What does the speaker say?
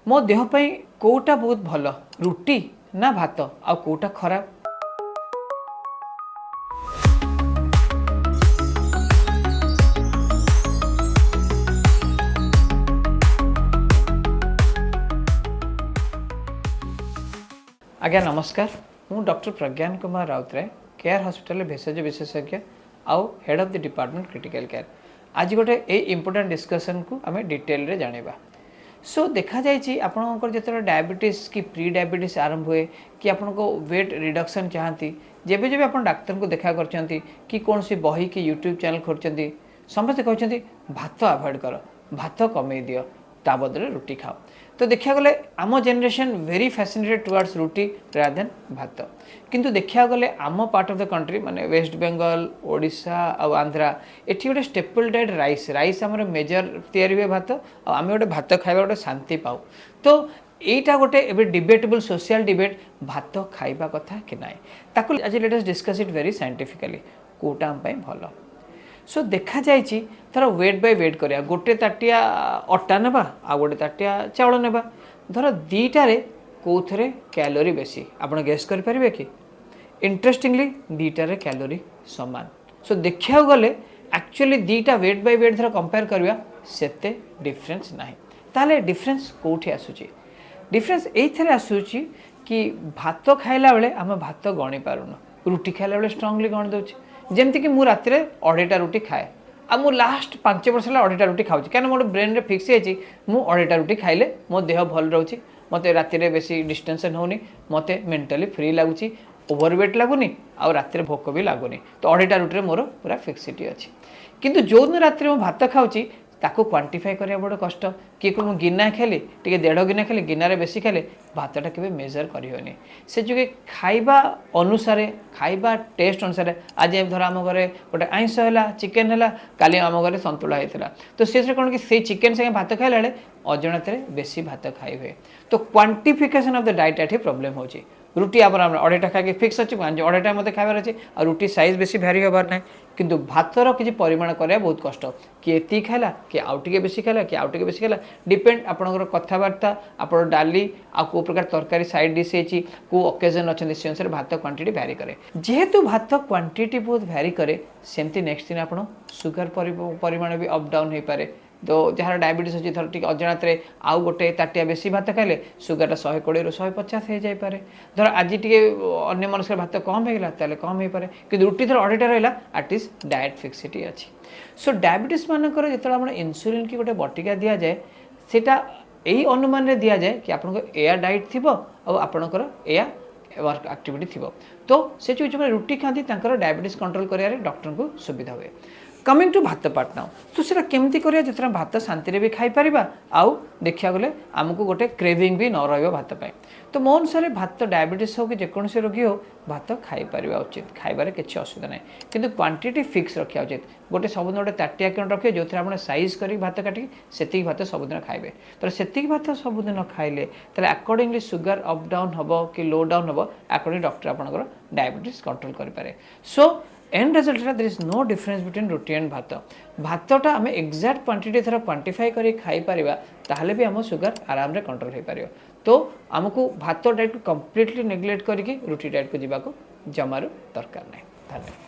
मो देह पई कोटा बहुत भल रुटी ना भात आ कोटा खराब। आज्ञा नमस्कार, मु डॉक्टर प्रज्ञान कुमार राउतराय, केयर हॉस्पिटल भेषज विशेषज्ञ आउ head of the department critical care. आज गोटे ए इंपोर्टेंट डिस्कशन को आम डिटेल रे जानिबा। सो देखा जाइए आपंकर जो डायबिटीज कि प्री डायबिटीज आरंभ हुए कि आपको वेट रिडक्शन चाहती जेबे जेबे आप डाक्तर को देखा करछंती कि कौन सी बही कि यूट्यूब चैनल खोलते समस्त कहते भात अवॉइड कर, भात कमे दियो, ता बदले रुटी खाओ। तो देखा गले आम जेनरेशन वेरी फैसिनेटेड टुवर्ड्स रुटी रादर देन भात, किंतु देखा गले आम पार्ट ऑफ द कंट्री माने वेस्ट बेंगल ओडिशा और आंध्रा एठी गोटे स्टेपल डाइट राइस राइस आमर मेजर तैयारी हुए भात आम गोटे भात खाइबा गोटे शांति पाऊ। तो यहीटा गोटे एबे डिबेटेबल सोशल डिबेट भात खाइबा कथा कि नाई ताकू आज let us discuss it very scientifically कोटा हम पई भलो। सो देखा जाइए धर वेट बाय वेट करिया गोटे ताटिया अटा नेबा आ गोटे ताटिया चाउल नेबा धर दीटारे कोथरे कैलोरी बेसी आपण गेस कर परिबे कि इंटरेस्टिंगली दीटारे कैलोरी समान। सो देखिया गले एक्चुअली दीटा वेट बाय वेट धर कंपेयर करिया सेते डिफरेंस नाही। ताले डिफरेंस कोठी आसुची? डिफरेंस एइथरे आसुची कि भात खाइला बेले आम भात गणी पारुन, रुटी खाइला बेले स्ट्रांगली गणी दउची। जमती कि मु राति रे 2.5 रुटी खाए आ मु लास्ट 5 वर्ष ला 2.5 रुटी खाऊची कारण मोर ब्रेन रे फिक्स है मु 2.5 रुटी खाइले मो देह भल रहउची, मते राति रे बेसी डिस्टेंशन होनी, मते मेंटली फ्री लागुची, ओवरवेट लागुनी आ राति रे भोक भी लागुनी। तो 2.5 रुटी रे मोर पूरा फिक्सिटी अछि। किंतु जो दिन राति रे मु भात खाऊची ताको क्वांटिफाई करिया बड़ कष्ट। कि को गिना खेली टे 1.5 गिना खेली गिनारे बेसी खेले भातटा के मेजर करियोनी से जो खाइबा अनुसार खाइबा टेस्ट अनुसार आज धर आम घरे गोटे आइंस है चिकेन है काली आम घरे सन्तुला होता तो से कौन कि से चिकेन संगे भात खाइला बेले अजणत बेसी भात खाई हुए। तो क्वांटिफिकेशन ऑफ द डाइट एठी प्रॉब्लम होची। रुटी आप 2.5 खाई फिक्स अच्छे 2.5 मत खाइबार अच्छे आ रुटी साइज बेसी भारी होबार ना किंतु भातर किसी परिमाण करा बहुत कष्ट कि एति खाला कि आउ टिके बेसी खाला कि आउ टिके बेसी खाला डिपेंड आपनकर कथाबार्ता आप डाली आ को प्रकार तरकारी साइड डिश है को ओकेजन अच्छे से अनुसार भात क्वांटिटी भैरी करे। जेहेतु भात क्वांटिटी बहुत भैरी करे सेमती नेक्स्ट दिन आप सुगर परिमाण भी अप डाउन हो पारे। तो जहाँ डायबिटीज अच्छी थर टी अजाणत आउ गोटे ताटिया बेसी भात खाइले सुगरटा 120 ରୁ 150 हो जाए। धर आज टी अन्य मनस्क भात कम होगा ताले कम हो पारे कि रुटी धर 2.5 रहा आटलिस्ट डाएट फिक्सिटी अच्छी। सो डायबिटीज मानकर जो इनसुलिन की गोटे बटिका दि जाए सेटा यही अनुमान रे दिया जाए कि आपको एया डाइट थी आपणकर एया वर्क एक्टिविटी थी। तो से जो रुटी खाती डायबिटीज कंट्रोल कर डॉक्टर को सुविधा हुए। कमिंग टू भात पार्ट नाउ तो सेटा केमती करिया जितना भात शांति भी खाई परिबा आउ देखिया गले आमको गोटे क्रेविंग भी न रहिबो भात पाए। तो मो अनुसार भात डायबिटीज हो कि जेकोसी रोगी हो भात खाई परिबा उचित, खाइबारे किछि असुविधा नै किंतु क्वांटिटी फिक्स रखिया उचित। गोटे सबदिन गोटे ताटिया केन रखिए जो थे आपण साइज करी भात काटी सेतिक भात सबदिन खाइबे। तो सेतिक भात सबदिन खाइले ताले अकॉर्डिंगली सुगर अप डाउन हबो कि लो डाउन हबो अकॉर्डिंग डॉक्टर आपनकर डायबिटीज कंट्रोल करि पारे। So end result there is no difference between roti and bhat. भातटा आम एक्जाक्ट क्वांटिटी थर क्वांटिफाई करी खाई परिबा ताहले भी आम सुगर आराम रे कंट्रोल हो पारियो। तो आमको भात डाइट को कंप्लीटली नेग्लेक्ट करके रुटी डाइट को जीवा को जमारू दरकार नहीं। धन्यवाद।